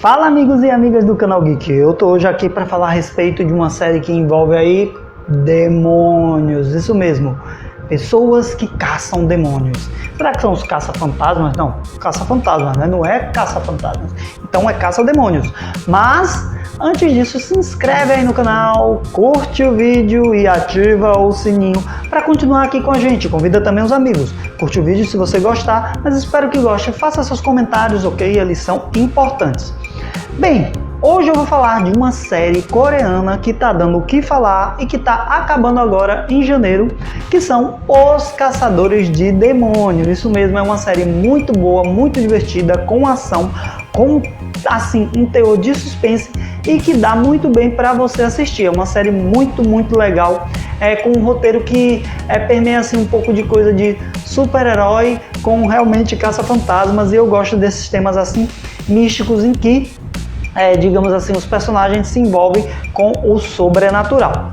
Fala amigos e amigas do canal Geek, eu tô hoje aqui para falar a respeito de uma série que envolve aí demônios, isso mesmo, pessoas que caçam demônios. Será que são os caça-fantasmas? Não, caça-fantasmas, né? Não é caça-fantasmas, então é caça-demônios. Mas antes disso, se inscreve aí no canal, curte o vídeo e ativa o sininho para continuar aqui com a gente. Convida também os amigos. Curte o vídeo se você gostar, mas espero que goste. Faça seus comentários, ok? Eles são importantes. Bem, hoje eu vou falar de uma série coreana que tá dando o que falar e que tá acabando agora em janeiro, que são Os Caçadores de Demônios. Isso mesmo, é uma série muito boa, muito divertida, com ação, com assim um teor de suspense e que dá muito bem para você assistir. É uma série muito legal, com um roteiro que permeia assim um pouco de coisa de super-herói com realmente caça-fantasmas, e eu gosto desses temas assim místicos em que digamos assim, os personagens se envolvem com o sobrenatural.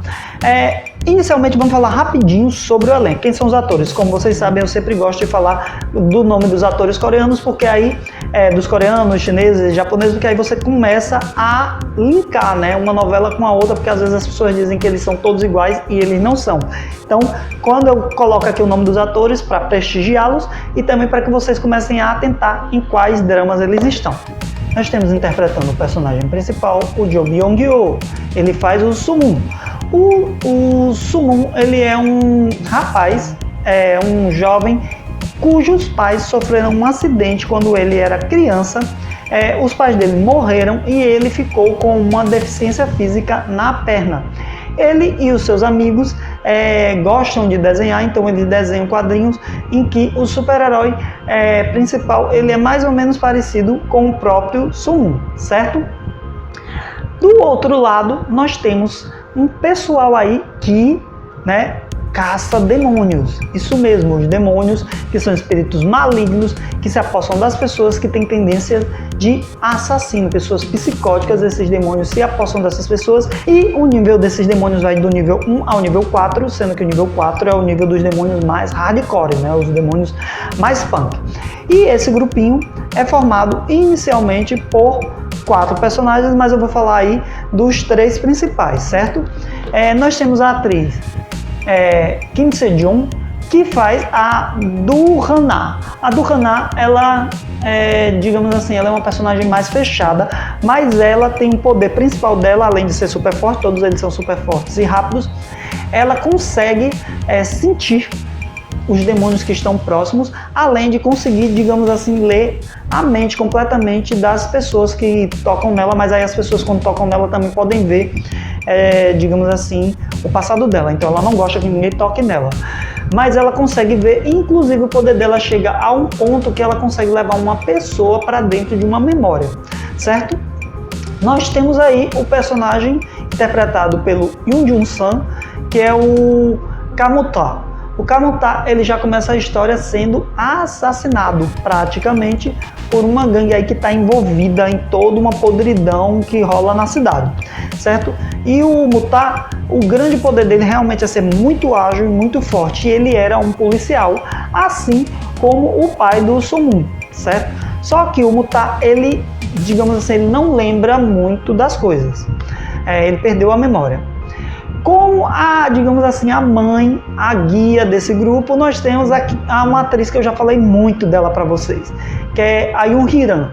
Inicialmente vamos falar rapidinho sobre o elenco. Quem são os atores? Como vocês sabem, eu sempre gosto de falar do nome dos atores coreanos, porque aí, dos coreanos, chineses, japoneses, porque aí você começa a linkar, né, uma novela com a outra, porque às vezes as pessoas dizem que eles são todos iguais e eles não são. Então, quando eu coloco aqui o nome dos atores, para prestigiá-los e também para que vocês comecem a atentar em quais dramas eles estão. Nós temos interpretando o personagem principal, o Jo Byung-gyu. Ele faz o Soo-moon. O Soo-moon, ele é um rapaz, um jovem cujos pais sofreram um acidente quando ele era criança. Os pais dele morreram e ele ficou com uma deficiência física na perna. Ele e os seus amigos gostam de desenhar, então eles desenham quadrinhos em que o super-herói principal ele é mais ou menos parecido com o próprio Soo-moon, certo? Do outro lado, nós temos um pessoal aí que, né, caça demônios. Isso mesmo, os demônios, que são espíritos malignos que se apossam das pessoas, que têm tendência de assassino, pessoas psicóticas. Esses demônios se apossam dessas pessoas e o nível desses demônios vai do nível 1 ao nível 4, sendo que o nível 4 é o nível dos demônios mais hardcore, né, os demônios mais punk. E esse grupinho é formado inicialmente por 4 personagens, mas eu vou falar aí dos 3 principais, certo? Nós temos a atriz Kim Se-jung, que faz a Do-hana. A Do-hana, ela digamos assim, ela é uma personagem mais fechada, mas ela tem um poder principal dela, além de ser super forte, todos eles são super fortes e rápidos, ela consegue sentir os demônios que estão próximos, além de conseguir, digamos assim, ler a mente completamente das pessoas que tocam nela, mas aí as pessoas quando tocam nela também podem ver, digamos assim, o passado dela, então ela não gosta que ninguém toque nela. Mas ela consegue ver, inclusive o poder dela chega a um ponto que ela consegue levar uma pessoa para dentro de uma memória, certo? Nós temos aí o personagem interpretado pelo Yoon Jun-san, que é o Kamuta. O Kamuta, ele já começa a história sendo assassinado praticamente por uma gangue aí que está envolvida em toda uma podridão que rola na cidade, certo? E o Muta, o grande poder dele realmente é ser muito ágil e muito forte, e ele era um policial, assim como o pai do Soo-moon, certo? Só que o Muta, ele, digamos assim, ele não lembra muito das coisas, ele perdeu a memória. Como digamos assim, a mãe, a guia desse grupo, nós temos aqui uma atriz que eu já falei muito dela para vocês, que é a Yoon Hee-ran.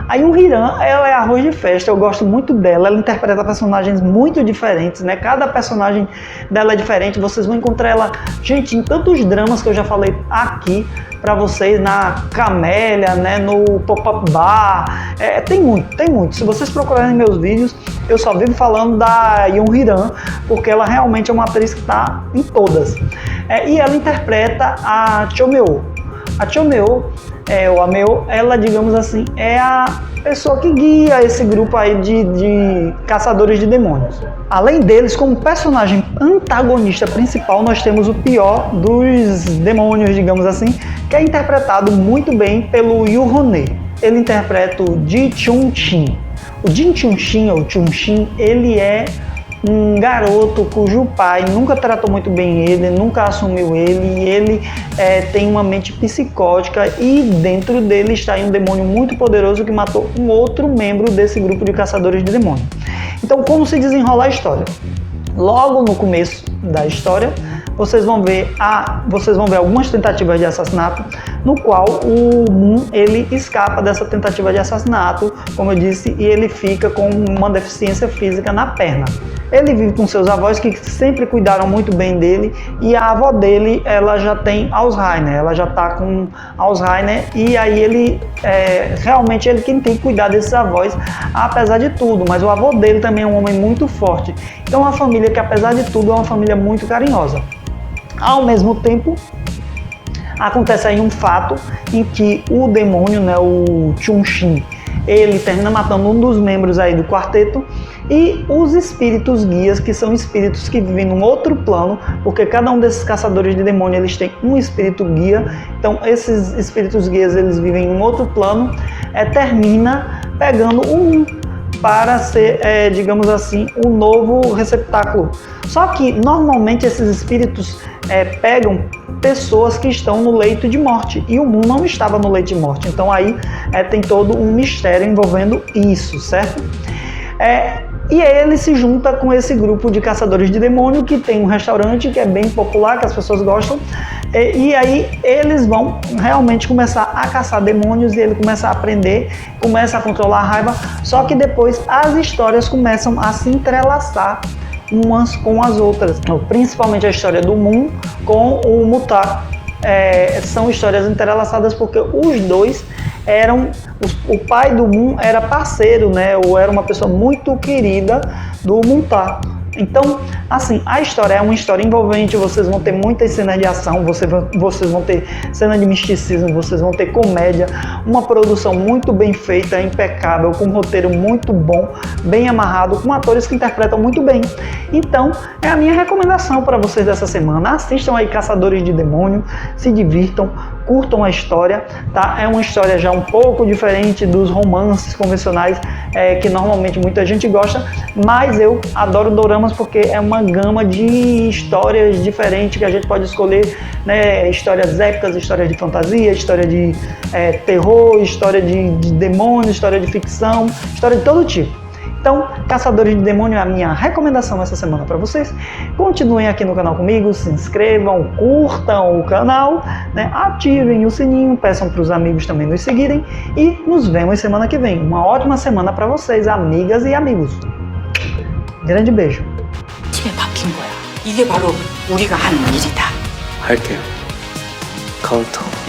A Yoon Hee-ran, ela é arroz de festa, eu gosto muito dela, ela interpreta personagens muito diferentes, né? Cada personagem dela é diferente, vocês vão encontrar ela, gente, em tantos dramas que eu já falei aqui para vocês, na Camélia, né? No Pop-Up Bar, tem muito. Se vocês procurarem meus vídeos, eu só vivo falando da Yoon Hee-ran, porque ela realmente é uma atriz que está em todas. E ela interpreta a Chomeo. A Chomeo, ou a Meo, ela, digamos assim, é a pessoa que guia esse grupo aí de caçadores de demônios. Além deles, como personagem antagonista principal, nós temos o pior dos demônios, digamos assim, que é interpretado muito bem pelo Yoo Ho-nae. Ele interpreta o Ji Chun-shin. O Jin Chun-shin, ou Chun-shin, ele é um garoto cujo pai nunca tratou muito bem ele, nunca assumiu ele, e ele tem uma mente psicótica, e dentro dele está um demônio muito poderoso que matou um outro membro desse grupo de caçadores de demônio. Então, como se desenrola a história? Logo no começo da história, vocês vão ver algumas tentativas de assassinato, no qual o Moon ele escapa dessa tentativa de assassinato, como eu disse, e ele fica com uma deficiência física na perna. Ele vive com seus avós que sempre cuidaram muito bem dele, e a avó dele ela já tem Alzheimer, ela já está com Alzheimer, e aí ele realmente ele quem tem que cuidar desses avós, apesar de tudo, mas o avô dele também é um homem muito forte. Então é uma família que, apesar de tudo, é uma família muito carinhosa. Ao mesmo tempo, acontece aí um fato em que o demônio, né, o Chun-Shin, ele termina matando um dos membros aí do quarteto, e os espíritos guias, que são espíritos que vivem num outro plano, porque cada um desses caçadores de demônio, eles têm um espírito guia, então esses espíritos guias, eles vivem em um outro plano, termina pegando um para ser, digamos assim, um novo receptáculo. Só que, normalmente, esses espíritos pegam pessoas que estão no leito de morte, e o Moon não estava no leito de morte. Então, aí tem todo um mistério envolvendo isso, certo? E ele se junta com esse grupo de caçadores de demônio, que tem um restaurante que é bem popular, que as pessoas gostam, e aí eles vão realmente começar a caçar demônios, e ele começa a aprender, começa a controlar a raiva, só que depois as histórias começam a se entrelaçar umas com as outras, principalmente a história do Moon com o Mutar. São histórias entrelaçadas porque os dois o pai do Moon era parceiro, né, ou era uma pessoa muito querida do Mutar. Então, assim, a história é uma história envolvente, vocês vão ter muitas cenas de ação, vocês vão ter cena de misticismo, vocês vão ter comédia, uma produção muito bem feita, impecável, com um roteiro muito bom, bem amarrado, com atores que interpretam muito bem. Então, é a minha recomendação para vocês dessa semana. Assistam aí Caçadores de Demônio, se divirtam, curtam a história, tá? É uma história já um pouco diferente dos romances convencionais que normalmente muita gente gosta, mas eu adoro doramas porque é uma gama de histórias diferentes que a gente pode escolher, né? Histórias épicas, histórias de fantasia, história de terror, história de demônios, história de ficção, história de todo tipo. Então, Caçadores de Demônio é a minha recomendação essa semana para vocês. Continuem aqui no canal comigo, se inscrevam, curtam o canal, né? Ativem o sininho, peçam para os amigos também nos seguirem, e nos vemos semana que vem. Uma ótima semana para vocês, amigas e amigos. Grande beijo. 팀에 박힌 거야. 이게 바로 우리가 하는 일이다. 할게요. 카운터.